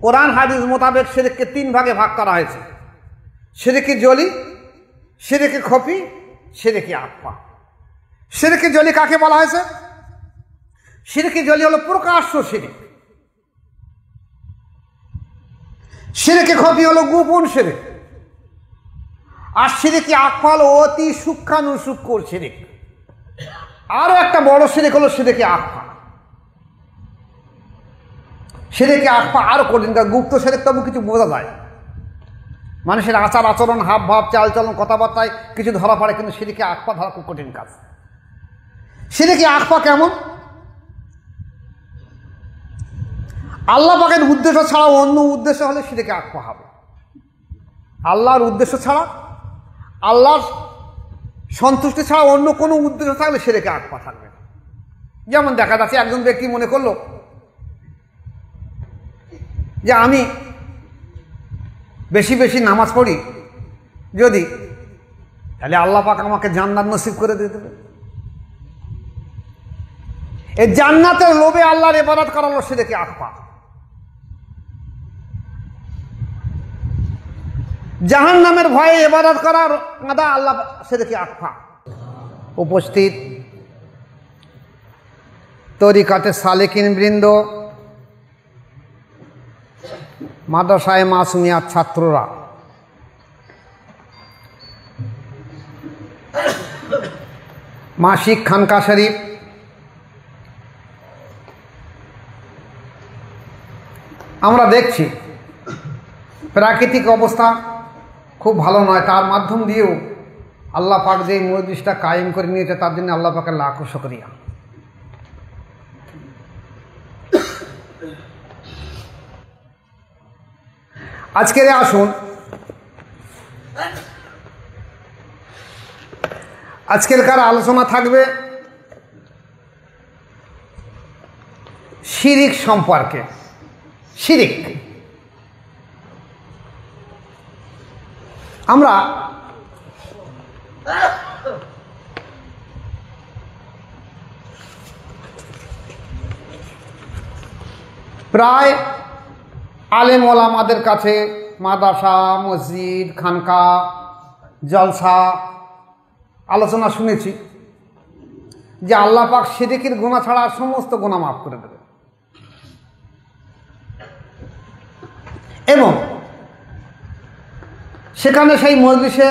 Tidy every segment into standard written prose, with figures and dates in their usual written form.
কোরআন হাদিস মোতাবেক শিরককে 3 ভাগে ভাগ করা হয়েছে। শিরকে জলি, শিরকে খফি, শিরকে আকফা। শিরকে জলি কাকে বলা হয়েছে? শিরকে জলি হলো প্রকাশ্য শিরক, শিরকে খফি হলো গোপন শিরক, আর শিরকে আকফা হলো অতি সূক্ষ্মাণুসূক্ষ্ম শিরক। আরো একটা বড় শিরক হলো শিরকে আকফা। শিরকে আকফা আরো কঠিন, গুপ্ত শিরক তবু কিছু বোঝা যায়, মানুষের আচার আচরণ, হাব ভাব, চাল চলন, কথাবার্তায় কিছু ধরা পড়ে, কিন্তু শিরকে আকফা ধরা খুব কঠিন কাজ। শিরকে আকফা কেমন? আল্লাহ পাকের উদ্দেশ্য ছাড়া অন্য উদ্দেশ্য হলে শিরকে আকফা হবে। আল্লাহর উদ্দেশ্য ছাড়া, আল্লাহর সন্তুষ্টি ছাড়া অন্য কোনো উদ্দেশ্য থাকলে শিরকে আকফা থাকবে। যেমন দেখা যাচ্ছে একজন ব্যক্তি মনে করলো যে আমি বেশি বেশি নামাজ পড়ি যদি, তাহলে আল্লাহ পাক আমাকে জান্নাত নসিব করে দিয়ে দেবে। এই জান্নাতের লোভে আল্লাহর ইবাদত করা হলো শিরকে আকফা। জাহান্নামের ভয়ে ইবাদত করার কাঁদা আল্লাহ শিরকে আকফা। উপস্থিত তরিকাতে সালেকিন বৃন্দ, মাদ্রাসায়ে মাসুমিয়ার ছাত্ররা, মাসিক খানকা শরীফ, আমরা দেখছি প্রাকৃতিক অবস্থা খুব ভালো নয়, তার মাধ্যম দিয়েও আল্লাহ পাক যে মজলিসটা কায়েম করে নিয়েছে তার জন্য আল্লাহ পাকের লাখো শুকরিয়া। আজকের আসুন আজকেরকার আলোচনা থাকবে শিরিক সম্পর্কে। শিরিক আমরা প্রায় আলেম ওলামাদের কাছে, মাদ্রাসা, মসজিদ, খানকা, জলসা আলোচনা শুনেছি যে আল্লাহ পাক শিরকের গুনাহ ছাড়া সমস্ত গুনাহ মাফ করে দেবে, এবং সেখানে সেই মজলিসে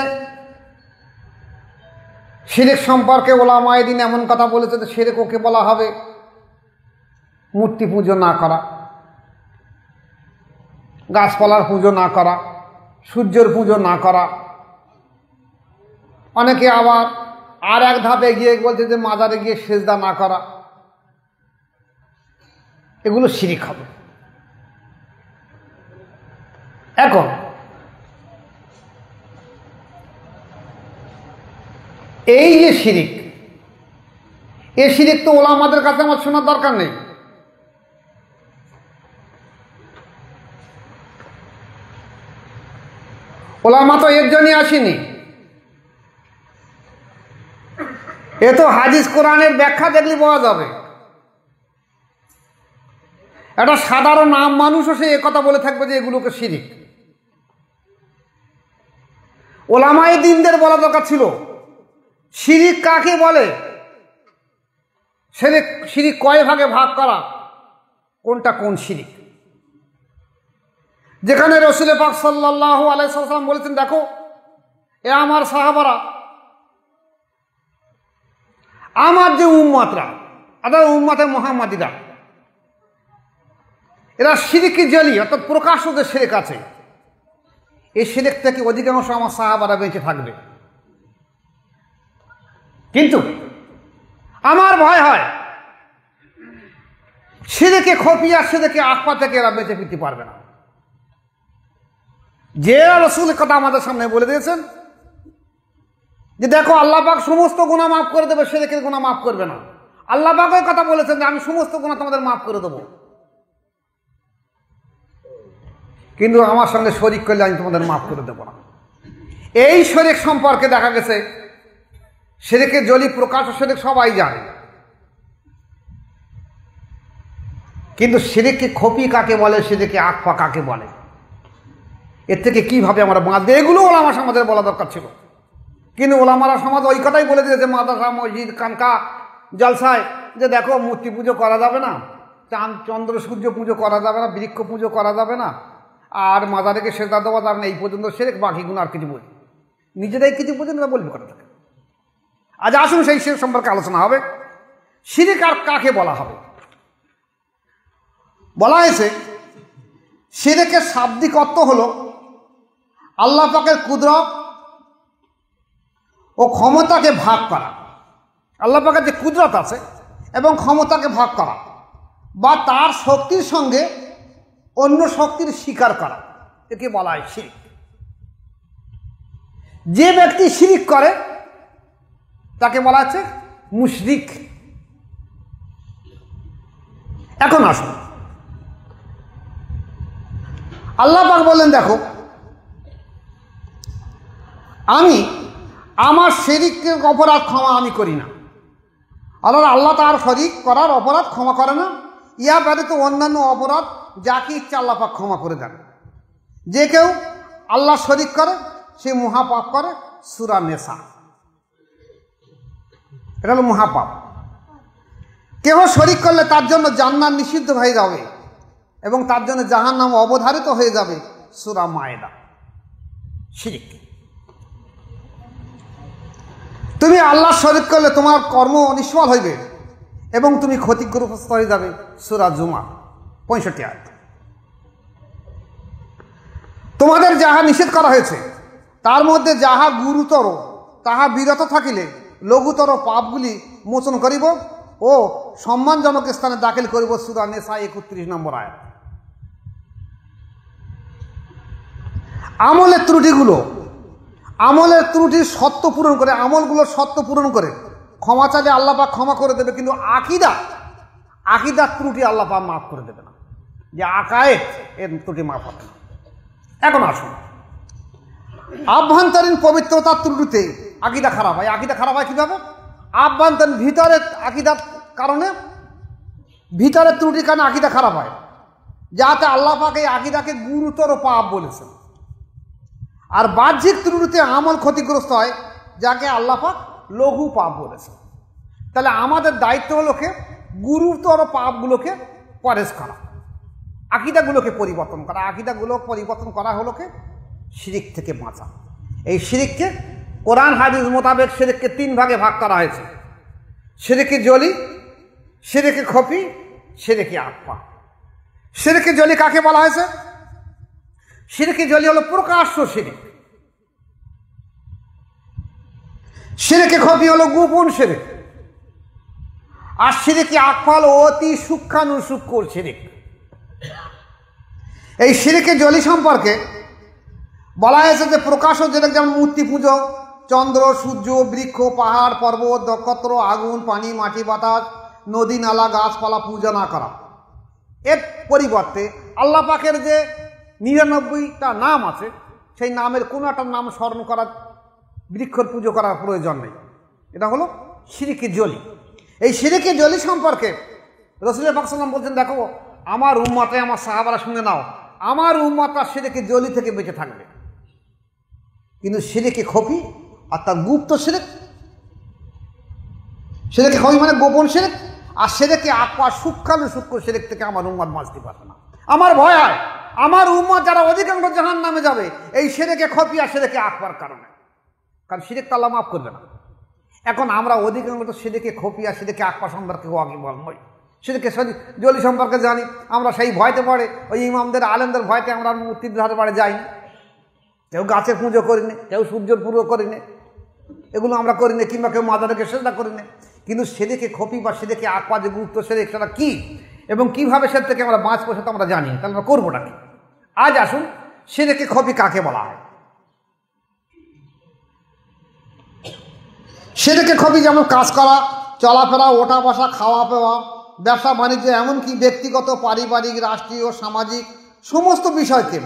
শিরক সম্পর্কে ওলামায়ে দ্বীন এমন কথা বলেছে যে শিরক ওকে বলা হবে মূর্তি পুজো না করা, গাছপালার পুজো না করা, সূর্যের পুজো না করা। অনেকে আবার আর এক ধাপে গিয়ে বলছে যে মাজারে গিয়ে সেজদা না করা, এগুলো শিরক হবে। এখন এই যে শিরক, এই শিরক তো ওলামাদের কাছে আমার শোনার দরকার নেই। ওলামা তো এর জন্যই আসেনি, এ তো হাদিস কোরআনের ব্যাখ্যা দেখলে পাওয়া যাবে। একটা সাধারণ আম মানুষও সে একথা বলে থাকবে যে এগুলোকে শিরক। ওলামায়ে দ্বীনদের বলা দরকার ছিল শিরক কাকে বলে, শিরক কয় ভাগে ভাগ করা, কোনটা কোন শিরক। যেখানে রাসূল পাক সাল্লাল্লাহু আলাইহি ওয়াসাল্লাম বলেছেন, দেখো এ আমার সাহাবারা, আমার যে উম্মতরা, অর্থাৎ উম্মতে মুহাম্মাদিরা, এরা শিরকে জলি অর্থাৎ প্রকাশ্য যে শিরক আছে, এই শিরক থেকে অধিকাংশ আমার সাহাবারা বেঁচে থাকবে। কিন্তু আমার ভয় হয় শিরকে খফিয়া, শিরকে আকফা থেকে এরা বেঁচে ফিরতে পারবে না। যে রাসূল কথা আমাদের সামনে বলে দিয়েছেন যে দেখো আল্লাহ পাক সমস্ত গুনাহ মাফ করে দেবে, শিরকের গুনাহ মাফ করবে না। আল্লাহ পাক ওই কথা বলেছেন যে আমি সমস্ত গুনাহ তোমাদের মাফ করে দেবো, কিন্তু আমার সঙ্গে শরীক করলে আমি তোমাদের মাফ করে দেবো না। এই শিরক সম্পর্কে দেখা গেছে শিরকে জলি প্রকাশ্য শিরক সবাই জানে, কিন্তু শিরকে খফি কাকে বলে, শিরকে আকফা কাকে বলে, এর থেকে কীভাবে আমরা বাঁচবে, এগুলো ওলামা সমাজের বলা দরকার ছিল। কিন্তু ওলামারা সমাজ ওই কথাই বলে দিয়েছে মাদ্রাসা মসজিদ কানকা জলসায়, যে দেখো মূর্তি পুজো করা যাবে না, চন্দ্র সূর্য পুজো করা যাবে না, বৃক্ষ পুজো করা যাবে না, আর মাজারেকে সেজদা দেওয়া যাবে না, এই পর্যন্ত শিরক, বাকিগুলো আর কিছু বলি নিজেরাই কিছু পর্যন্ত বলবে কথা থাকে। আজ আসুন সেই শিরক সম্পর্কে আলোচনা হবে। শিরক আর কাকে বলা হবে? বলা হয়েছে শিরকের শাব্দিক অর্থ হলো আল্লাহ পাকের কুদরত ও ক্ষমতাকে ভাগ করা। আল্লাহ পাকের যে কুদরত আছে এবং ক্ষমতাকে ভাগ করা, বা তার শক্তির সঙ্গে অন্য শক্তির স্বীকার করা, একে বলা হয় শিরক। যে ব্যক্তি শিরক করে তাকে বলা হচ্ছে মুশরিক। এখন আসুন, আল্লাহ পাক বললেন দেখো আমি আমার শিরকের অপরাধ ক্ষমা আমি করি না। আল্লাহ তার শরিক করার অপরাধ ক্ষমা করে না। ইয়া ব্যতীত অন্যান্য অপরাধ যাকে ইচ্ছা আল্লাহ পাক ক্ষমা করে দেন। যে কেউ আল্লাহ শরিক করে সে মহাপাপ করে। সূরা নেসা, এটা হলো মহাপাপ। কেউ শরিক করলে তার জন্য জান্নাত নিষিদ্ধ হয়ে যাবে এবং তার জন্য জাহান্নাম অবধারিত হয়ে যাবে। সূরা মায়েদা। শিরক, তুমি আল্লাহ শরিক করলে তোমার কর্ম নিষ্ফল হইবে এবং তুমি ক্ষতিগ্রস্ত হয়ে যাবে। সূরা জুমা 65 আয়াত। তোমাদের যাহা নিষেধ করা হয়েছে তার মধ্যে যাহা গুরুতর তাহা বিরত থাকিলে লঘুতর পাপগুলি মোচন করিব ও সম্মানজনক স্থানে দাখিল করিব। সূরা নেসা 31 নম্বর আয়াত। আমলের ত্রুটির সত্য পূরণ করে, আমলগুলোর সত্য পূরণ করে ক্ষমা চাইলে আল্লাহ পাক ক্ষমা করে দেবে, কিন্তু আকিদার ত্রুটি আল্লাহ পাক মাফ করে দেবে না। যে আকায়েদ, এর ত্রুটি মাফ হবে না। এখন আসুন, আভ্যন্তরীণ পবিত্রতার ত্রুটিতে আকিদা খারাপ হয়। আকিদা খারাপ হয় কীভাবে? আভ্যন্তরীণ ভিতরের আকিদার কারণে, ভিতরের ত্রুটির কারণে আকিদা খারাপ হয়, যাতে আল্লাহ পাক এই আকিদাকে গুরুতর পাপ বলেছেন। আর বাহ্যিক ত্রুটিতে আমল ক্ষতিগ্রস্ত হয়, যাকে আল্লাহ পাক লঘু পাপ বলেছেন। তাহলে আমাদের দায়িত্ব হলো কি গুরুতর পাপগুলোকে পরেজ করা, আকিদাগুলোকে পরিবর্তন করা। আকিদাগুলো পরিবর্তন করা হলো কি শিরক থেকে বাঁচা। এই শিরককে কোরআন হাদিস মোতাবেক শিরককে 3 ভাগে ভাগ করা হয়েছে: শিরকে জলি, শিরকে খফি, শিরকে আকফা। শিরকে জলি কাকে বলা হয়েছে? শিরকে জলি হলো প্রকাশ্য শিরক, শিরকে খফি হলো গোপন শিরক, আর শিরকে আকফা হলো অতি সূক্ষ্মাণুসূক্ষ্ম শিরক। এই শিরকে জলি সম্পর্কে বলা হয়েছে যে প্রকাশ্য শিরক যেমন মূর্তি পুজো, চন্দ্র সূর্য বৃক্ষ পাহাড় পর্বত নক্ষত্র আগুন পানি মাটি বাতাস নদী নালা গাছপালা পূজা না করা। এর পরিবর্তে আল্লাহ পাকের যে 99টা নাম আছে সেই নামের কোনো একটা নাম স্মরণ করার, বৃক্ষর পুজো করার প্রয়োজন নেই। এটা হলো শিরকে জলি। এই শিরকে জলি সম্পর্কে রাসূল পাক সাল্লাল্লাহু আলাইহি ওয়াসাল্লাম বলছেন দেখো আমার উম্মতে, আমার সাহাবারা শুনে নাও, আমার উম্মতটা শিরকে জলি থেকে বেঁচে থাকবে। কিন্তু শিরকে খফি অর্থাৎ গুপ্ত শিরক, শিরকে খফি মানে গোপন শিরক, আর শিরকে আকফা সূক্ষ্মাণুসূক্ষ্ম শিরক থেকে আমার উম্মত বাঁচতে পারবে না। আমার ভয় হয় আমার উম্মত যারা অধিকাংশ জাহান্নামে যাবে এই শিরকে খফি আর শিরকে আকফার কারণে, কারণ শিরক তো আল্লাহ মাফ করবে না। এখন আমরা অধিকাংশ শিরকে খফি আর শিরকে আকফা সম্পর্কে ওয়াকিবহাল নই। শিরকে জলি সম্পর্কে জানি, আমরা সেই ভয়তে পড়ে ওই ইমামদের আলেমদের ভয়তে আমরা মূর্তির ধারে বাড়ি যাই। কেউ গাছের পুজো করিনি, কেউ সূর্যের পুজো করিনি, এগুলো আমরা করিনি, কিংবা কেউ মাজারকে সেজদা করিনি। কিন্তু শিরকে খফি বা শিরকে আকফা যে গুপ্ত শিরক সেটা কী এবং কীভাবে সে থেকে আমরা বাঁচবো সেটা আমরা জানি, তাহলে আমরা করবোটা কি? আজ আসুন শিরকে খফি কাকে বলা হয়। শিরকে খফি যেমন কাজ করা, চলাফেরা, ওঠা বসা, খাওয়া পাওয়া, ব্যবসা বাণিজ্য, এমনকি ব্যক্তিগত পারিবারিক রাষ্ট্রীয় সামাজিক সমস্ত বিষয়কে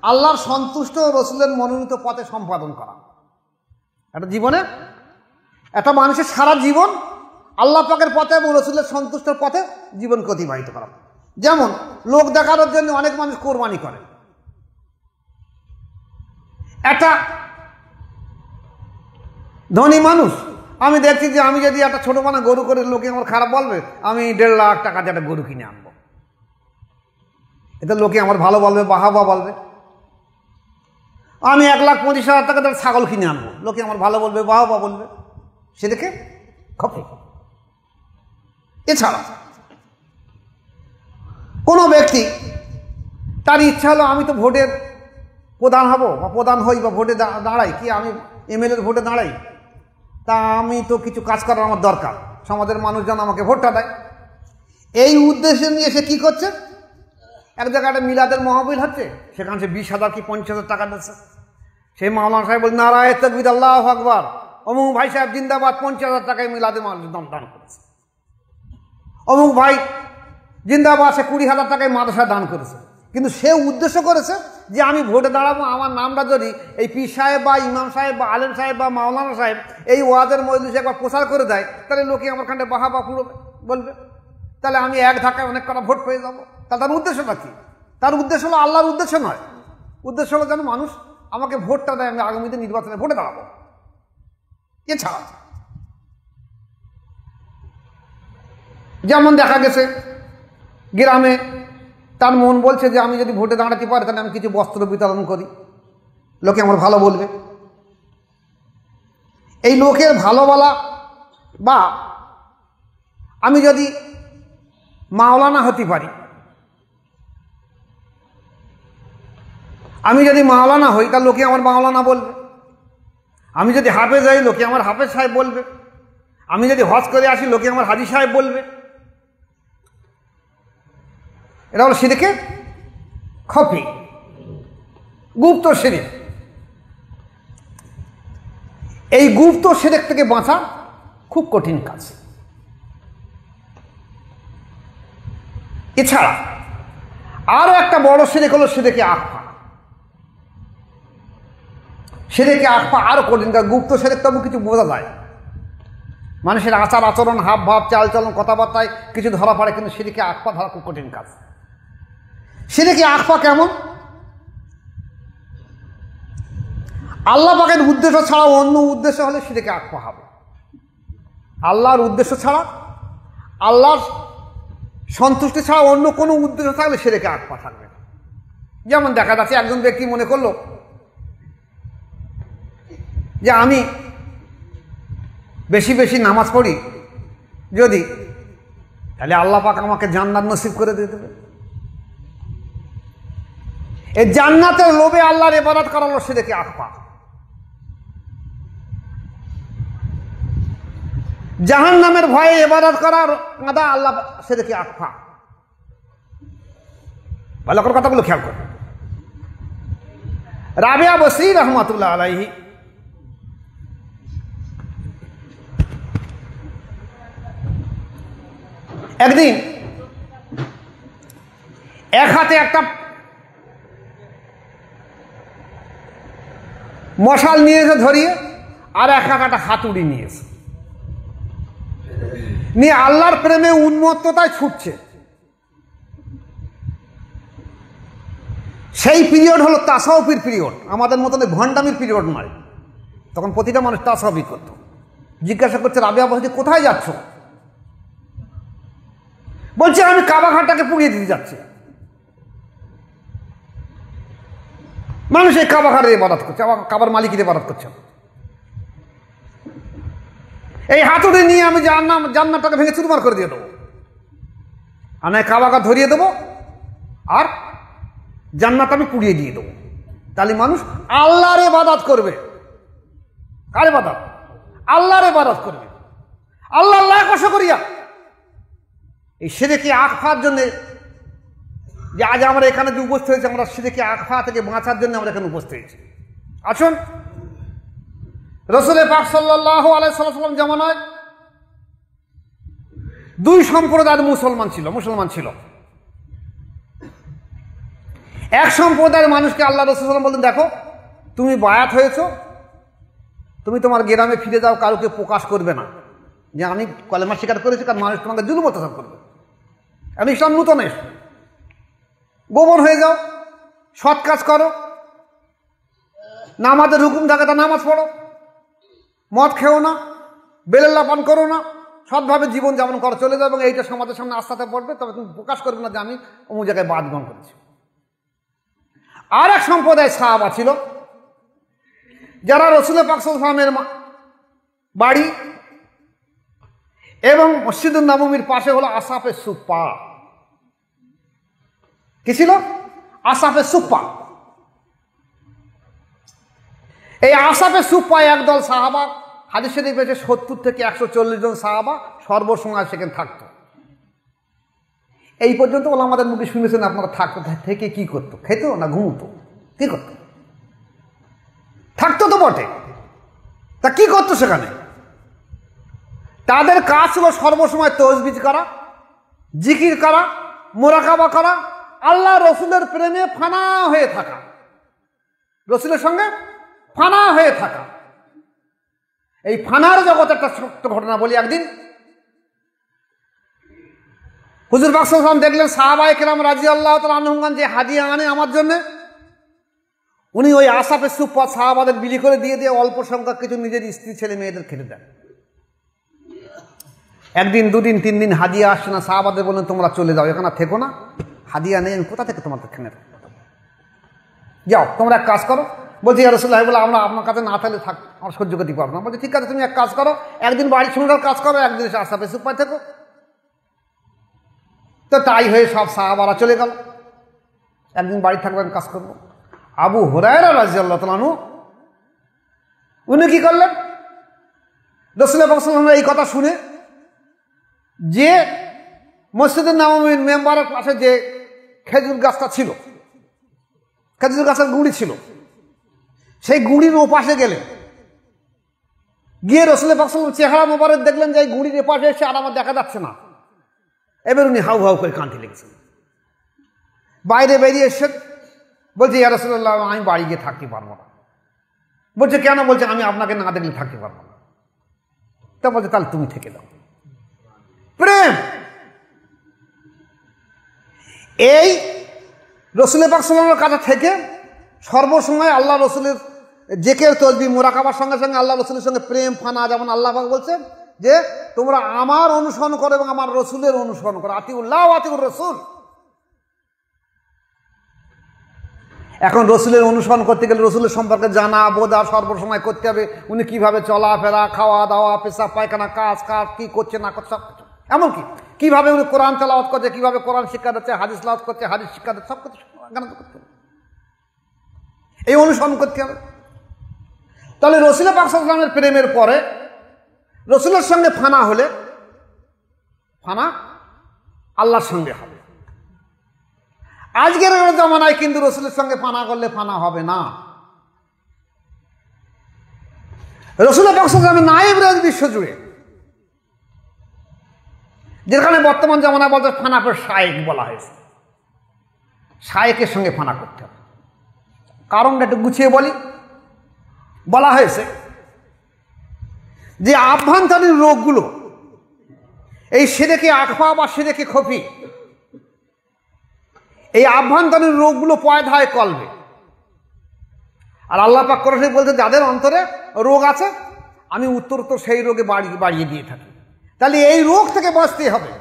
আল্লাহর সন্তুষ্ট রসুলের মনোনীত পথে সম্পাদন করা। একটা জীবনে একটা মানুষের সারা জীবন আল্লাহ পাকের পথে এবং রসুলের সন্তুষ্টের পথে জীবনকে অতিবাহিত করা। যেমন লোক দেখানোর জন্য অনেক মানুষ কোরবানি করে। একটা ধনী মানুষ, আমি দেখছি যে আমি যদি একটা ছোট মানে গরু করে, লোকে আমার খারাপ বলবে, আমি 1.5 লাখ টাকা দিয়ে একটা গরু কিনে আনবো, এতে লোকে আমার ভালো বলবে, বাহাবা বলবে। আমি 1,25,000 টাকা দিয়ে ছাগল কিনে আনবো, লোকে আমার ভালো বলবে, বাহাবা বলবে, সে দেখে খপে। এছাড়া কোনো ব্যক্তি তার ইচ্ছা হলো আমি তো ভোটের প্রধান হব বা প্রধান হই বা ভোটে দাঁড়াই, কি আমি এমএলএর ভোটে দাঁড়াই, তা আমি তো কিছু কাজ করার আমার দরকার, সমাজের মানুষজন আমাকে ভোটটা দেয়। এই উদ্দেশ্য নিয়ে সে কী করছে, এক জায়গায় একটা মিলাদের মাহফিল হচ্ছে, সেখানে সে 20,000 কি 50,000 টাকা দিচ্ছে। সেই মাওলানা সাহেব বলছে নারায়ে তাকবীর, আল্লাহু আকবার, অমুক ভাই সাহেব জিন্দাবাদ, 50,000 টাকায় মিলাদের মাহফিল দান করেছে। অমুক ভাই জিন্দাবাদ, সে 20,000 টাকায় মাদ্রাসা দান করেছে। কিন্তু সে উদ্দেশ্য করেছে যে আমি ভোটে দাঁড়াবো, আমার নামটা যদি এই পীর সাহেব বা ইমাম সাহেব বা আলেম সাহেব বা মাওলানা সাহেব এই ওয়াজের মজলিসে একবার প্রচার করে দেয়, তাহলে লোকে আমার খানটা বাহাবা পুরো বলবে, তাহলে আমি এক ধাক্কায় অনেক কটা ভোট পেয়ে যাবো। তাহলে তার উদ্দেশ্যটা কি? তার উদ্দেশ্য হলো আল্লাহর উদ্দেশ্য নয়, উদ্দেশ্য হলো যেন মানুষ আমাকে ভোটটা দেয়, আমি আগামীতে নির্বাচনে ভোটে দাঁড়াবো। এছাড়া যেমন দেখা গেছে গ্রামে তার মন বলছে যে আমি যদি ভোটে দাঁড়াতে পারি তাহলে আমি কিছু বস্ত্র বিতরণ করি, লোকে আমার ভালো বলবে। এই লোকের ভালো বলা, বা আমি যদি মাওলানা হতে পারি, আমি যদি মাওলানা হই তা লোকে আমার মাওলানা বলবে। আমি যদি হাফেজ হই লোকে আমার হাফেজ সাহেব বলবে। আমি যদি হজ করে আসি লোকে আমার হাজি সাহেব বলবে। এটা হলো শিরকে খফি, গুপ্ত শিরক। এই গুপ্ত শিরক থেকে বাঁচা খুব কঠিন কাজ। এছাড়া আরো একটা বড় শিরক হলো শিরকে আকফা। শিরকে আকফা আরো কঠিন কাজ। গুপ্ত শিরক তবু কিছু বোঝা যায়, মানুষের আচার আচরণ, হাব ভাব, চালচলন, কথাবার্তায় কিছু ধরা পড়ে, কিন্তু শিরকে আকফা ধরা খুব কঠিন কাজ। শিরকে আকফা কেমন? আল্লাহ পাকের উদ্দেশ্য ছাড়া অন্য উদ্দেশ্য হলে শিরকে আকফা হবে। আল্লাহর উদ্দেশ্য ছাড়া, আল্লাহর সন্তুষ্টি ছাড়া অন্য কোনো উদ্দেশ্য থাকলে শিরকে আকফা থাকবে। যেমন দেখা যাচ্ছে একজন ব্যক্তি মনে করলো যে আমি বেশি বেশি নামাজ পড়ি যদি, তাহলে আল্লাহ পাক আমাকে জান্নাত নসিব করে দিয়ে দেবে। এই জান্নাতের লোভে আল্লাহর ইবাদত করালো শিরকে আকফা। জাহান্নামের ভয়ে ইবাদত করার কাঁদা আল্লাহ শিরকে আকফা। ভালো করে কথাগুলো খেয়াল করবে। রাবিয়া বসরি রহমাতুল্লাহ আলাইহি একদিন এক হাতে একটা মশাল নিয়েছে ধরিয়ে, আর এক হাতে একটা হাতুড়ি নিয়েছে, নিয়ে আল্লাহর প্রেমে উন্মত্ততায় ছুটছে। সেই পিরিয়ড হলো তাসাউফির পিরিয়ড, আমাদের মতন ভণ্ডামির পিরিয়ড নয়। তখন প্রতিটা মানুষ তাসাউফি করত। জিজ্ঞাসা করছে রাবিয়া বসরি কোথায় যাচ্ছ? বলছে আমি কাবা ঘরটাকে পুড়িয়ে দিতে যাচ্ছি। মানুষ এই কাবা ঘরের ইবাদত করছে, কাবার মালিকের ইবাদত করছে। এই হাতুড়ি নিয়ে আমি জান্নাতটাকে ভেঙে চুরমার করে দিয়ে দেবো, আর নয় কাবা ঘর ধরিয়ে দেবো, আর জান্নাত আমি পুড়িয়ে দিয়ে দেবো। তাহলে মানুষ আল্লাহর ইবাদত করবে। কার ইবাদত? আল্লাহর ইবাদত করবে। আল্লাহ আল্লাহ কষ্ট করিয়া এই শিরকে আকফার জন্য যে আজ আমরা এখানে যে উপস্থিত হয়েছি, আমরা শিরকে আকফা থেকে বাঁচার জন্য আমরা এখানে উপস্থিত হয়েছি। আসুন, রাসূল পাক সাল্লাল্লাহু আলাইহি ওয়াসাল্লাম জামানায় দুই সম্প্রদায়ের মুসলমান ছিল। এক সম্প্রদায়ের মানুষকে আল্লাহ রাসূল সাল্লাল্লাহু আলাইহি ওয়াসাল্লাম বলতেন, দেখো তুমি বায়াত হয়েছো, তুমি তোমার গ্রামে ফিরে যাও, কাউকে প্রকাশ করবে না যে আমি কলেমা স্বীকার করেছি, কারণ মানুষ তোমাকে জুলুম অত্যাচার করবে। আমি ইসলাম নূতন এসো, গোবর হয়ে যাও, সৎ কাজ করো, নামাজের হুকুম থাকে তা নামাজ পড়ো, মদ খেও না, বেলেল্লা পান করো না, সৎভাবে জীবন যাপন করো, চলে যাও, এবং এইটা সমাজের সামনে আস্তে পড়বে, তবে তুমি প্রকাশ করবে না যে আমি অমুক জায়গায় বাদ গ্রহণ করেছি। আর এক সম্প্রদায় সাহাবা ছিল যারা রসুল পাক সাল্লাল্লাহু আলাইহি ওয়াসাল্লামের বাড়ি এবং মসজিদুন নববীর পাশে হলো আসাফে সুফা। কি ছিল? আসাফে সুফা। এই আসাফে সুফা একদল সাহাবা, হাদিস শরীফে পেয়েছে 70 থেকে 140 জন সাহাবা সর্বসময় সেখানে থাকতো। এই পর্যন্ত ওলামাদের মুখে শুনেছেন আপনারা থাকতো, থেকে কি করতো? খেতো না ঘুমতো? কি করতো? থাকতো তো বটে, তা কি করতো সেখানে? তাদের কাজ ছিল সর্বসময় তসবিহ করা, জিকির করা, মোরাকাবা করা, আল্লাহ রসুলের প্রেমে ফানা হয়ে থাকা, রসুলের সঙ্গে ফানা হয়ে থাকা। এই ফানার জগৎ একটা ছোট্ট ঘটনা বলি। একদিন হুজুর পাক সাল্লাল্লাহু আলাইহি ওয়াসাল্লাম দেখলেন সাহাবায়ে কেরাম রাদিয়াল্লাহু তাআলা আনহুম যে হাদিয়া আনে আমার জন্য, উনি ওই আসাফে সুফা সাহাবাদের বিলি করে দিয়ে অল্প সংখ্যক কিছু নিজের স্ত্রী ছেলে মেয়েদের খেতে দেন। একদিন, দুদিন, 3 দিন হাদিয়া আসছে না, সাহাবাদের বললেন তোমরা চলে যাও, এখানে থেকো না, হাদিয়া নেই, কোথা থেকে তোমাদের খেয়ে যাও, তোমরা এক কাজ করো। বলছি ইয়া রাসূলুল্লাহ, বলে আমরা আপনার কাছে না থাকলে আমরা সহ্য করতে পারবো না। বলছি ঠিক আছে, তুমি এক কাজ করো, একদিন বাড়ি শুনবার কাজ করো, একদিন এসে আসাফে সুফায় থেকো। তো তাই হয়ে সব সাহাবারা চলে গেল, একদিন বাড়ি থাকবেন, কাজ করবো। আবু হুরায়রা রাদিয়াল্লাহু তাআলা আনহু উনি কি করলেন? রাসূল পাক সাল্লাল্লাহু আলাইহি ওয়াসাল্লামের এই কথা শুনে যে মসজিদুন নববীর মেম্বারের পাশে যে খেজুর গাছটা ছিল, খেজুর গাছের গুঁড়ি ছিল, সেই গুঁড়ির ওপাশে গেলেন। গিয়ে রাসূল পাক সাল্লাল্লাহু আলাইহি ওয়াসাল্লাম চেহারা মোবারক দেখলেন যে এই গুঁড়ির এপাশে এসে আর আমার দেখা যাচ্ছে না। এবার উনি হাউ হাউ করে কাঁদতে লেগেছেন। বাইরে বেরিয়ে এসেছেন, বলছে ইয়া রাসূলুল্লাহ, আমি বাড়ি গিয়ে থাকতে পারবো না। বলছে কেন? বলছে আমি আপনাকে না দেখলে থাকতে পারবো না। তা বলছে তাহলে তুমি থেকে দাও। প্রেম। এই রাসূল পাক সাল্লাল্লাহু আলাইহি ওয়াসাল্লামের কাছে থেকে সর্বসময় আল্লাহ রসুলের জিকির তাসবিহ মুরাকাবার সঙ্গে সঙ্গে আল্লাহ রসুলের সঙ্গে প্রেম ফানা। যেমন আল্লাহ পাক বলছেন যে তোমরা আমার অনুসরণ করো এবং আমার রসুলের অনুসরণ করো, আতিউল্লাহ ওয়া আতিউর রাসূল। এখন রসুলের অনুসরণ করতে গেলে রসুলের সম্পর্কে জানা বোঝা সর্বসময় করতে হবে। উনি কিভাবে চলাফেরা, খাওয়া দাওয়া, পেশাব পায়খানা, কাজ কি করছে না করছে সব কিছু, এমনকি কিভাবে উনি কোরআন তেলাওয়াত করছে, কিভাবে কোরআন শিক্ষা দিচ্ছে, হাদিস তেলাওয়াত করছে, হাদিস শিক্ষা দিচ্ছে, সব কিছু করতে হবে। এই অনুসরণ করতে হবে। তাহলে রাসূল পাক সাল্লাল্লাহু আলাইহি ওয়াসাল্লামের প্রেমের পরে রসুলের সঙ্গে ফানা হলে ফানা আল্লাহর সঙ্গে হবে। আজকের জামানায় কিন্তু রসুলের সঙ্গে ফানা করলে ফানা হবে না। রাসূল পাক সাল্লাল্লাহু আলাইহি ওয়াসাল্লামের নায়েব রয়েছে বিশ্ব জুড়ে, যেখানে বর্তমান জামানায় বলতে ফানাকে শায়েক বলা হয়েছে। শায়েকের সঙ্গে ফানা করতে হবে। কারণটা একটু গুছিয়ে বলি। বলা হয়েছে যে আভ্যন্তরীণ রোগগুলো, এই শিরকে আকবার বা শিরকে খফি, এই আভ্যন্তরীণ রোগগুলো পয়দা হয় কলবে। আর আল্লাহ পাক কোরআনে বলতে যাদের অন্তরে রোগ আছে আমি উত্তরোত্তর সেই রোগে বাড়িয়ে দিয়ে থাকি। তাহলে এই রোগ থেকে বাঁচতে হবে,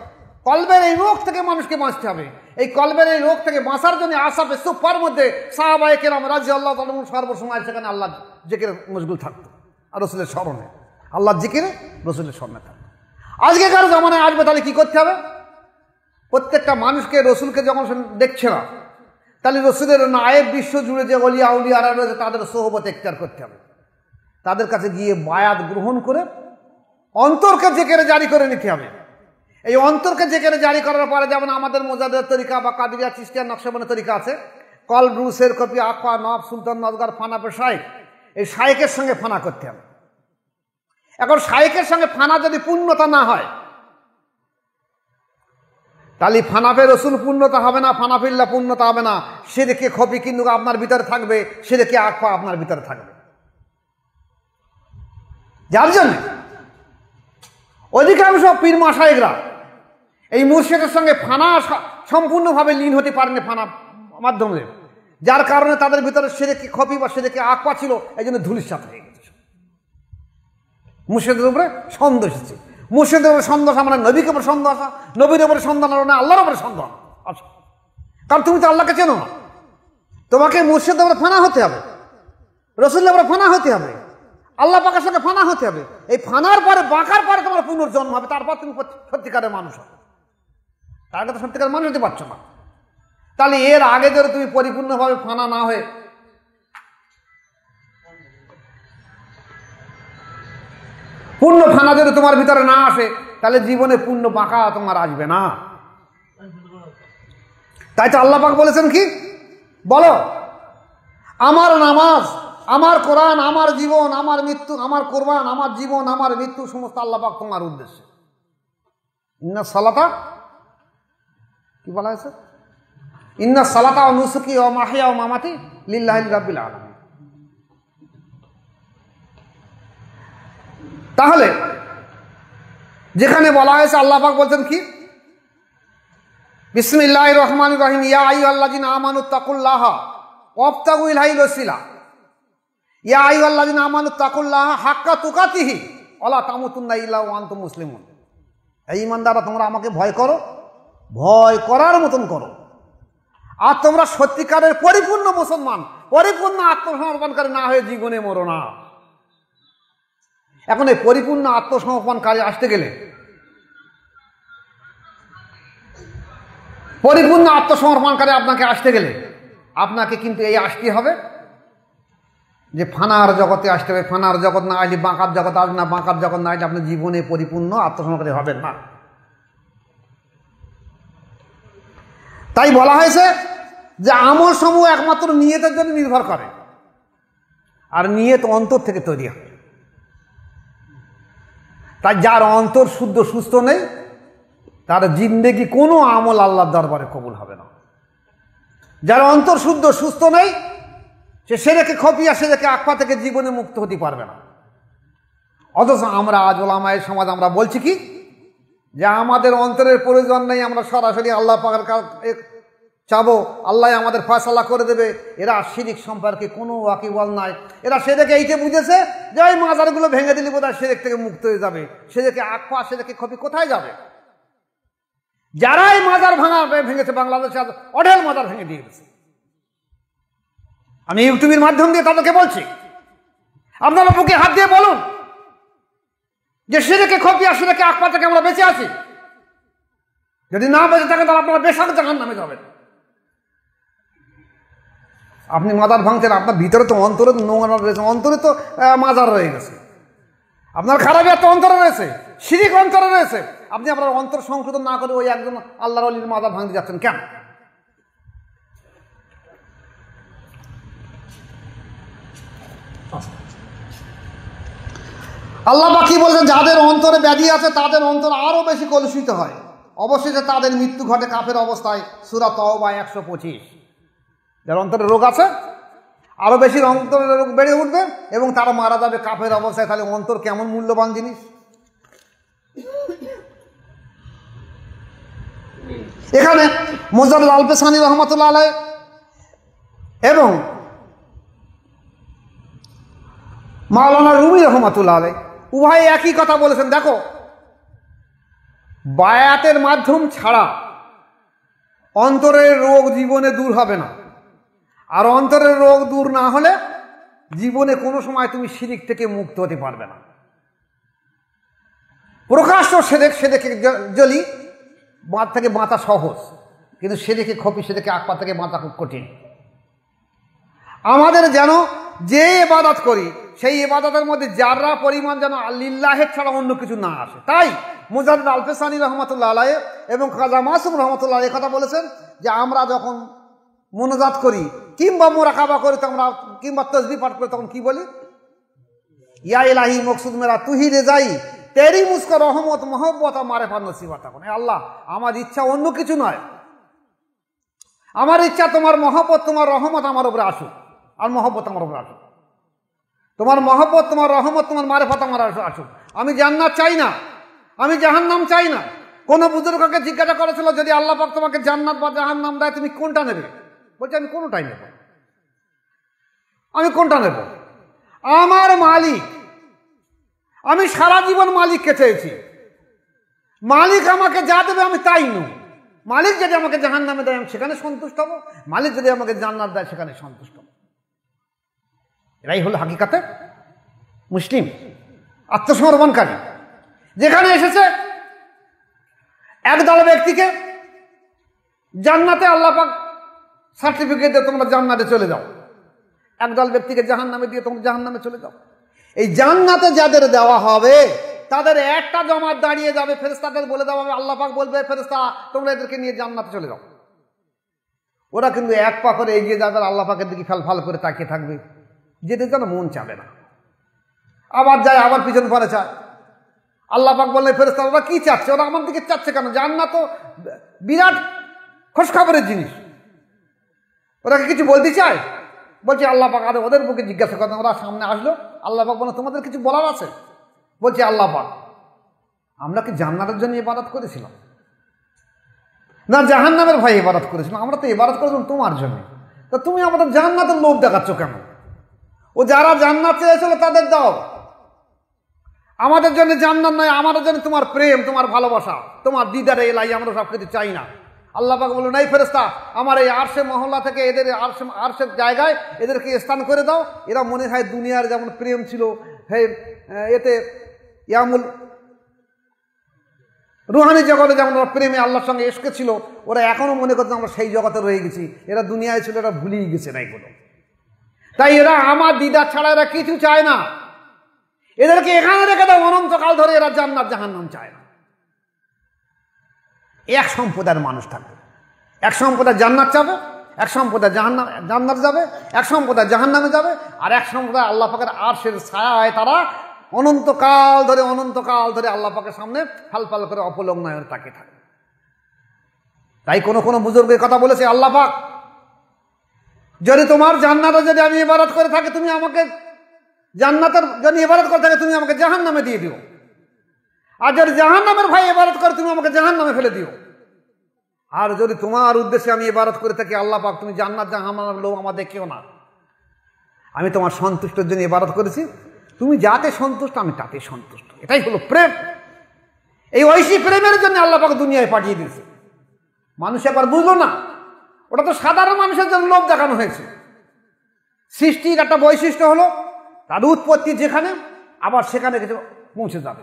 কলবের এই রোগ থেকে মানুষকে বাঁচতে হবে। এই কলবের এই রোগ থেকে বাঁচার জন্য আসাফে সুফার মধ্যে সাহাবায়ে কেরাম রাদিয়াল্লাহু তাআলা সর্বসময় সেখানে আল্লাহ জিকিরে মশগুল থাকতো আর রসুলের স্মরণে, আল্লাহ জিকিরে রসুলের স্মরণে থাকতো। আজকেকার জামানায় আসবে, তাহলে কি করতে হবে? প্রত্যেকটা মানুষকে রসুলকে যখন দেখছে না, তাহলে রসুলের নায়েব বিশ্ব জুড়ে যে ওলিয়া উলিয়ারা রয়েছে তাদের সোহবত এখতিয়ার করতে হবে। তাদের কাছে গিয়ে বায়াত গ্রহণ করে অন্তরকে জিকিরে জারি করে নিতে হবে। এই অন্তরকে জিকিরে জারি করার পরে যেমন আমাদের মোজাদের তরিকা বা কাদিরিয়া চিশতিয়া নকশবন্দির তরিকা আছে, কলব, রূহ, শের, কপি, আকফা, নফ, সুলতান, নজগার, ফানা পে শায়েক, এই শায়েকের সঙ্গে ফানা করতে হবে। এখন শায়েকের সঙ্গে ফানা যদি পূর্ণতা না হয়, তাহলে ফানাফে রসুল পূর্ণতা হবে না, ফানাফিল্লা পূর্ণতা হবে না। শিরকে খফি কিন্তু আপনার ভিতরে থাকবে, শিরকে আকফা আপনার ভিতরে থাকবে। যার জন্য অধিকাংশ পীর মাশায়েখরা এই মুর্শিদের সঙ্গে ফানা সম্পূর্ণভাবে লীন হতে পারেনি, ফানা মাধ্যমে, যার কারণে তাদের ভিতরে শিরকে খফি বা শিরকে আকবার ছিল, এই জন্য ধূলিসাৎ হয়ে গেছে। মুর্শিদের উপরে সন্দেহ এসেছে। মুর্শিদের উপরে সন্দেহ মানে নবীকে উপরে সন্দেহ আসা, নবীর উপরে সন্দেহ না আল্লাহর উপরে সন্দেহ আসা। কারণ তুমি তো আল্লাহকে চেনো না। তোমাকে মুর্শিদের উপরে ফানা হতে হবে, রসুলের উপরে ফানা হতে হবে, আল্লাহ পাকের সঙ্গে ফানা হতে হবে। এই ফানার পরে বাঁকার পরে তোমার পুনর্জন্ম হবে, তারপর তুমি সত্যিকারের মানুষ হবে। তার আগে তো সত্যিকারের মানুষ হতে পারছো না। তাহলে এর আগে যদি তুমি পরিপূর্ণভাবে ফানা না হয়ে পূর্ণ ফানা যদি তোমার ভিতরে না আসে, তাহলে জীবনে পূর্ণ বাঁকা তোমার আসবে না। তাই তো আল্লাহ পাক বলেছেন কি, বলো আমার নামাজ, আমার কোরআন, আমার জীবন, আমার মৃত্যু, আমার কোরবান, আমার জীবন, আমার মৃত্যু সমস্ত আল্লাহ পাক তোমার উদ্দেশ্যে। ইন্না সালাতা, কি বলা হয়েছে, ইন্না সালাতা ওয়া নুসুকি ওয়া মাহইয়া ওয়া মামাতি লিল্লাহি রাব্বিল আলামিন। তাহলে যেখানে বলা হয়েছে আল্লাহ পাক বলছেন কি, বিসমিল্লাহির রহমানির রহিম, ইয়া আইয়ুহাল্লাযিনা আমানুত্তাকুল্লাহা ওয়াবতাগু ইলাইহিল ওয়াসিলা, ইয়া আইয়ুহাল্লাযিনা আমানুত্তাকুল্লাহা হাক্কা তুকাতিহি ওয়ালা তামুতুন্না ইল্লা ওয়া আনতুম মুসলিমুন। এই ঈমানদাররা, তোমরা আমাকে ভয় করো, ভয় করার মতন করো, আর তোমরা সত্যিকারের পরিপূর্ণ মুসলমান, পরিপূর্ণ আত্মসমর্পণকারী না হয়ে জীবনে মরো না। এখন এই পরিপূর্ণ আত্মসমর্পণকারী আসতে গেলে, পরিপূর্ণ আত্মসমর্পণকারী আপনাকে আসতে গেলে আপনাকে কিন্তু এই আসতে হবে যে ফানার জগতে আসতে হবে। ফানার জগৎ না আসলে বাঁকার জগৎ আসবে না, বাঁকার জগৎ না আসলে আপনি জীবনে পরিপূর্ণ আত্মসমর্পণকারী হবেন না। তাই বলা হয়েছে যে আমল সমূহ একমাত্র নিয়তের জন্য নির্ভর করে, আর নিয়ত অন্তর থেকে তৈরি হয়। তাই যার অন্তর শুদ্ধ সুস্থ নেই, তার জিন্দেগি কোনো আমল আল্লাহর দরবারে কবুল হবে না। যার অন্তর শুদ্ধ সুস্থ নেই, সে সেরেকে খপিয়া সেরেকে আকফা থেকে জীবনে মুক্ত হতে পারবে না। অথচ আমরা আজ ওলামায়ে সমাজ আমরা বলছি কি, যে আমাদের অন্তরের প্রয়োজন নেই, আমরা সরাসরি আল্লাহ পাকের কাছে চাবো, আল্লাহ আমাদের ফয়সালা করে দেবে। এরা শিরিক সম্পর্কে কোনো ওয়াকিবল নাই। এরা সেরেকে এইটা বুঝেছে যে ওই মাজারগুলো ভেঙে দিলে বোধহয় সেরেক থেকে মুক্ত হয়ে যাবে, সেরেকে আকফা সেরেকে খপি কোথায় যাবে? যারাই মাজার ভেঙেছে বাংলাদেশে অঢেল মাজার ভেঙে দিয়ে গেছে। আমি ইউটিউবের মাধ্যম দিয়ে তাদেরকে বলছি, আপনারা বুকে হাত দিয়ে বলুন যে সেরেকে খপি আর সেরেকে আকফা থেকে আমরা বেঁচে আছি। যদি না বেঁচে থাকেন তাহলে আপনারা বেশাক জাহান্নামে যাবেন। আপনি মাজার ভাঙছেন, আপনার ভিতরে তো অন্তরে নোংরা রয়েছে, অন্তরে তো মাজার রয়ে গেছে। আপনার খারাপিয়াত তো অন্তরে রয়েছে, শিরিক অন্তরে রয়েছে। আপনি আপনার অন্তর সংশোধন না করে ওই একজন আল্লাহর ওলির মাজার ভাঙতে যাচ্ছেন কেন? আল্লাহ পাক কি বলছেন, যাদের অন্তরে ব্যাধি আছে তাদের অন্তর আরো বেশি কলুষিত হয়, অবশেষে তাদের মৃত্যু ঘটে কাফের অবস্থায়। সূরা তাওবা 125। যার অন্তরে রোগ আছে আরো বেশি অন্তরের রোগ বেড়ে উঠবে এবং তারা মারা যাবে কাফের অবস্থায়। তাহলে অন্তর কেমন মূল্যবান জিনিস। এখানে মুজাদ্দিদ আল-ফিসানি রহমাতুল্লাহ আলাইহি এবং মাওলানা রুমি রহমাতুল্লাহ আলাইহি উভয়ে একই কথা বলেছেন। দেখো, বায়াতের মাধ্যম ছাড়া অন্তরের রোগ জীবনে দূর হবে না, আর অন্তরের রোগ দূর না হলে জীবনে কোনো সময় তুমি শিরিক থেকে মুক্ত হতে পারবে না। প্রকাশ্য সেরেকে জলি বাঁধ থেকে বাঁচা সহজ, কিন্তু সেরেকে খপি সেরেকে আকফা থেকে বাঁচা খুব কঠিন। আমাদের যেন যে ইবাদত করি সেই ইবাদতের মধ্যে যারা পরিমাণ যেন লিল্লাহের ছাড়া অন্য কিছু না আসে। তাই মুজাদ্দিদ আল-ফিসানি রহমাতুল্লাহ আলাইহি এবং খাজা মাসুম রহমাতুল্লাহ আলাইহি কথা বলেছেন যে আমরা যখন মুনাজাত করি কিংবা মুরাকাবা করি, তোমরা কিংবা তাসবিহ পাঠ করি, তখন কি বলি? ইয়া ইলাহি মকসুদ মেরা তুহি রেজাই তেরি মুস্কা রহমত মোহব্বত মারেফাত নসিবত। আল্লাহ, আমার ইচ্ছা অন্য কিছু নয়, আমার ইচ্ছা তোমার মহব্বত তোমার রহমত আমার উপরে আসুক, আর মহব্বত আমার উপরে আসুক। তোমার মহব্বত তোমার রহমত তোমার মারেফাত আমার আসুক। আমি জান্নাত চাই না, আমি জাহান্নাম চাই না। কোন বুজুর্গকে জিজ্ঞাসা করেছিল, যদি আল্লাহ পাক তোমাকে জান্নাত বা জাহান্নাম দেয় তুমি কোনটা নেবে? বলছে আমি কোনোটাই নেব, আমি কোনটা নেব? আমার মালিক, আমি সারা জীবন মালিককে চেয়েছি, মালিক আমাকে যা দেবে আমি তাই নেব। মালিক যদি আমাকে জাহান্নামে দেয় আমি সেখানে সন্তুষ্ট হব, মালিক যদি আমাকে জান্নাত দেয় সেখানে সন্তুষ্ট হব। এরাই হলো হাকিকাতে মুসলিম, আত্মসমর্পণকারী। যেখানে এসেছে একদল ব্যক্তিকে জান্নাতে আল্লাহ পাক সার্টিফিকেট দিয়ে তোমরা জান্নাতে চলে যাও, একদল ব্যক্তিকে জাহান্নামে দিয়ে তোমরা জাহান্নামে চলে যাও। এই জান্নাতে যাদের দেওয়া হবে তাদের একটা জমাত দাঁড়িয়ে যাবে, ফেরেশতাদের বলে দেওয়া হবে, আল্লাহ পাক বলবে ফেরেশতা তোমরা এদেরকে নিয়ে জান্নাতে চলে যাও। ওরা কিন্তু এক পা করে এগিয়ে যাবে, আল্লাহ পাকের দিকে ফাল ফাল করে তাকিয়ে থাকবে, যেতে যেন মন চাবে না। আবার যায়, আবার পিছন পরে চায়। আল্লাহ পাক বললে ফেরেশতা ওরা কি চাচ্ছে, ওরা আমার দিকে চাচ্ছে কেন? জান্নাত তো বিরাট খোঁজখবরের জিনিস, ওরা কিছু বলতে চায়? বলছে আল্লাহ পাক আরে ওদের বুকে জিজ্ঞাসা করেন। ওরা সামনে আসলো, আল্লাহ পাক বলে তোমাদের কিছু বলার আছে? বলছে আল্লাহ পাক আমরা কি জান্নাতের জন্য ইবাদত করেছিলাম না জাহান্নামের ভয়ে ইবাদত করেছিলাম? আমরা তো ইবাদত করেছিলাম তোমার জন্য, তা তুমি আমাদের জান্নাতের লোভ দেখাচ্ছ কেন? ও যারা জান্নাত চেয়েছিল তাদের দাও, আমাদের জন্য জান্নাত নয়, আমাদের জন্য তোমার প্রেম, তোমার ভালোবাসা, তোমার দিদারে এলাই, আমরা সব কিছু চাই না। আল্লাহ পাক বলল নাই ফেরেশতা আমার এই আরশে মহল্লা থেকে এদের আরশের জায়গায় এদেরকে স্থান করে দাও। এরা মনে হয় দুনিয়ার যেমন প্রেম ছিল হে এতে ইয়ামুল রুহানি জগতে যেমন ওরা প্রেমে আল্লাহর সঙ্গে এসকে ছিল, ওরা এখনো মনে করছে আমরা সেই জগতে রয়ে গেছি, এরা দুনিয়ায় ছিল, এরা ভুলেই গেছে না এগুলো। তাই এরা আমার দিদার ছাড়া এরা কিছু চায় না, এদেরকে এখানে রেখে দাও, অনন্তকাল ধরে এরা জান্নাত জাহান্নাম চায় না। এক সম্প্রদায়ের মানুষ থাকবে, এক সম্প্রদায় জান্নাত চাবে, এক সম্প্রদায় জান্নাত যাবে, এক সম্প্রদায় জাহান্নামে যাবে, আর এক সম্প্রদায় আল্লাহ পাকের আরশের ছায়ায় তারা অনন্তকাল ধরে আল্লাহ পাকের সামনে ফাল করে অপলক নয়নে তাকিয়ে থাকে। তাই কোনো বুজুর্গের কথা বলেছে আল্লাহ পাক যদি তোমার জান্নাতে যদি আমি ইবাদত করে থাকি, তুমি আমাকে জান্নাতের যদি ইবাদত করে থাকে তুমি আমাকে জাহান্নামে দিয়ে দিও, আর যদি জাহান্নামের ভয়ে ইবাদত করে তুমি আমাকে জাহান্নামে ফেলে দিও। আর যদি তোমার উদ্দেশ্যে আমি ইবাদত করে থাকি আল্লাহ পাক তুমি জান্নাত জাহান্নামের লোভ আমার দেখিও না, আমি তোমার সন্তুষ্টের জন্য ইবাদত করেছি, তুমি যাতে সন্তুষ্ট আমি তাতে সন্তুষ্ট। এটাই হলো প্রেম। এই ঐশী প্রেমের জন্য আল্লাহ পাক দুনিয়ায় পাঠিয়ে দিয়েছে। মানুষ একবার বুঝলো না, ওটা তো সাধারণ মানুষের জন্য লোভ দেখানো হয়েছে। সৃষ্টির একটা বৈশিষ্ট্য হলো তার উৎপত্তি যেখানে আবার সেখানে কিছু পৌঁছে যাবে।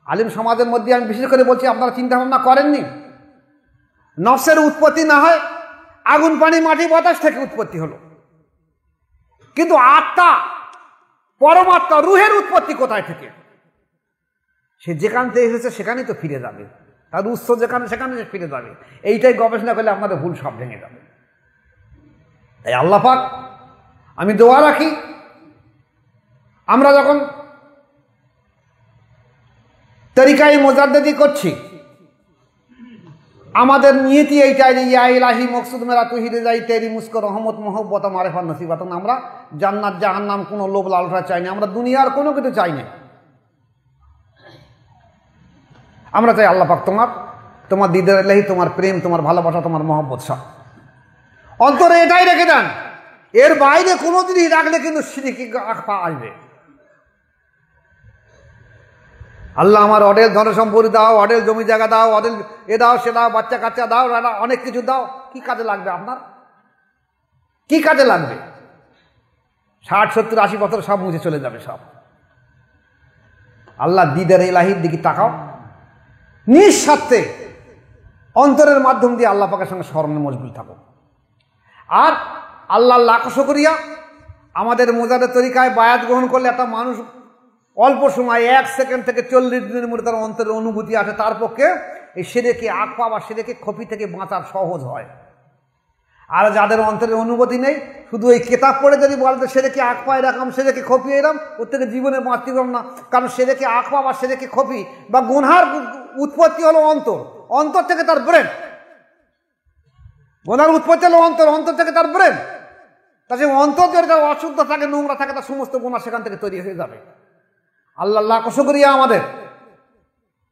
আলিম সমাজের মধ্যে আমি বিশেষ করে বলছি, আপনারা চিন্তা ভাবনা করেননি নফসের উৎপত্তি না হয় আগুন পানি মাটি বাতাস থেকে উৎপত্তি হলো, কিন্তু আত্মা পরমাত্মা রুহের উৎপত্তি কোথায় থেকে? সে যেখান থেকে এসেছে সেখানেই তো ফিরে যাবে, তার উৎস যেখানে সেখানে ফিরে যাবে। এইটাই গবেষণা করলে আপনাদের ভুল সব ভেঙে যাবে। তাই আল্লাহ পাক আমি দোয়া রাখি আমরা যখন তরিকায়ে মুজাদ্দিদি করছি আমাদের নিয়তি এইটাই যে ইয়া ইলাহি মকসুদ মেরা তুহিদে যাই তেরি মুস্কো রহমত মোহব্বত মারেফাত নসিবাত। আমরা জান্নাত জাহান্নাম কোনো লোভ লালসা চাই না, আমরা দুনিয়ার কোনো কিছু চাই না। আমরা চাই আল্লাহ পাক তোমার দিদার ইলাহি, তোমার প্রেম, তোমার ভালোবাসা, তোমার মহব্বত সব অন্তরে এটাই রেখে দেন। এর বাইরে কোনো জিনিস রাখলে কিন্তু শিরকি আখপা আসবে। আল্লাহ আমার অডেল ধনসম্পত্তি দাও, অডেল জমি জায়গা দাও, অডেল এ দাও সে দাও, বাচ্চা কাচ্চা দাও, অনেক কিছু দাও, কি কাজে লাগবে আপনার? কি কাজে লাগবে? 60, 70, 80 বছর সব মুছে চলে যাবে সব। আল্লাহ দিদার ইলাহির দিকে তাকাও, নিঃস্বার্থে অন্তরের মাধ্যম দিয়ে আল্লাহ পাকের সঙ্গে স্মরণে মশগুল থাকো। আর আল্লাহ লাখ শুকরিয়া আমাদের মোজাদের তরিকায় বায়াত গ্রহণ করলে একটা মানুষ অল্প সময় 1 সেকেন্ড থেকে 40 দিনের মধ্যে তার অন্তরের অনুভূতি আসে, তার পক্ষে এই সেরেকে আকফা বা সেরেকে খফি থেকে বাঁচার সহজ হয়। আর যাদের অন্তরের অনুভূতি নেই, শুধু এই কেতাব পড়ে যদি বলতে সেরেকে আকফা এরকম সেরেকে খফি এরকম, ওর থেকে জীবনে বাঁচতে পারব না। কারণ সেরেকে আকফা বা সেরেকে খফি বা গুনহার উৎপত্তি হলো অন্তর থেকে তার ব্রেন। গুনহার উৎপত্তি হলো অন্তর থেকে তার ব্রেন। তা সে অন্তর যদি তার অশুদ্ধ থাকে, নোংরা থাকে, তার সমস্ত গুনাহ সেখান থেকে তৈরি হয়ে যাবে। আল্লাহ লাখ শুকরিয়া আমাদের,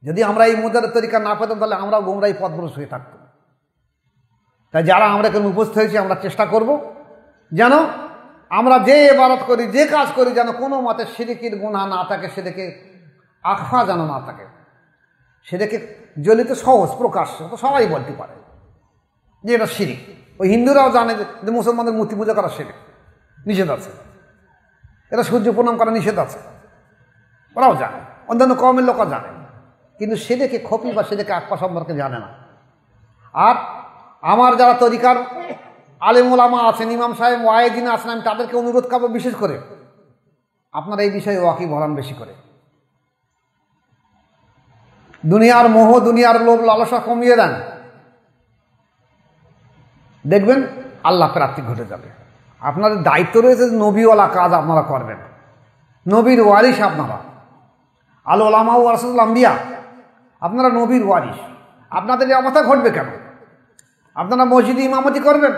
যদি আমরা এই মুজাদের তরিকা না পেতাম তাহলে আমরা গোমরাই পথভ্রষ্ট হয়ে থাকতাম। তাই যারা আমরা এখানে উপস্থিত হয়েছি আমরা চেষ্টা করব যেন আমরা যে ইবাদত করি, যে কাজ করি, যেন কোনো মতে শিরকের গুনাহ না থাকে, সেটাকে আখফা যেন না থাকে, সেটাকে জ্বলিত সহজ প্রকাশ্য তো সবাই বলতে পারে যে এটা শিরিক। ওই হিন্দুরাও জানে যে মুসলমানদের মূর্তি পূজা করা শিরিক, নিষেধ আছে। এটা সূর্য প্রণাম করা নিষেধ আছে, ওরাও জানে, অন্যান্য কমের লোকও জানে, কিন্তু সেটাকে খপি বা সেটাকে আখফা সম্পর্কে জানে না। আর আমার যারা তরিকার আলেম ওলামা আছেন, ইমাম সাহেব ওয়াইদিন আছেন, আমি তাদেরকে অনুরোধ করবো বিশেষ করে আপনারা এই বিষয়ে ওয়াকিব হলান বেশি করে। দুনিয়ার মোহ, দুনিয়ার লোভ লালসা কমিয়ে দেন, দেখবেন আল্লাহ প্রাপ্তি ঘটে যাবে। আপনাদের দায়িত্ব রয়েছে নবীওয়ালা কাজ আপনারা করবেন, নবীর ওয়ারিস আপনারা, আল ওলামা ওয়ারাসাতুল আম্বিয়া, আপনারা নবীর ওয়ারিস। আপনাদের এই অবস্থা ঘটবে কেন? আপনারা মসজিদে ইমামতি করবেন,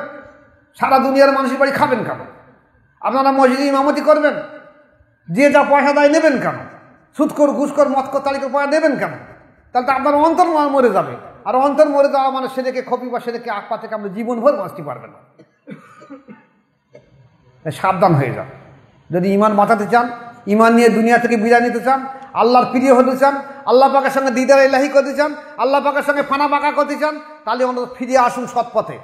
সারা দুনিয়ার মানুষের বাড়ি খাবেন কেন? আপনারা মসজিদে ইমামতি করবেন, যে যা পয়সা দেয় নেবেন কেন? সুদখোর, ঘুষখোর, মদখোর, তালিকার পয়সা নেবেন কেন? তাহলে তো আপনার অন্তর মরে যাবে, আর অন্তর মরে যাওয়া মানে সেটাকে খপি বা সেটাকে আখপা থেকে আপনি জীবনভর বাঁচতে পারবেন না। সাবধান হয়ে যান। যদি ইমান বাঁচাতে চান, ইমান নিয়ে দুনিয়া থেকে বিদায় নিতে চান, আল্লাহর প্রিয় হতে চান, আল্লাহ পাকের সঙ্গে দিদার ইলাহি করতে চান, আল্লাহ পাকের সঙ্গে ফানা বাঁকা করতে চান, তাহলে অন্তত ফিরে আসুন সৎ পথে,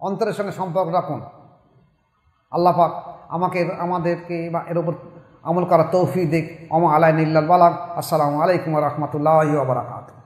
অন্তরের সঙ্গে সম্পর্ক রাখুন। আল্লাহ পাক আমাদেরকে এর উপর আমল করার তৌফিক দিক। আমা আলাইনা ইল্লাল বালাগ। আসসালামু আলাইকুম ওয়া রাহমাতুল্লাহি ওয়া বারাকাতুহু।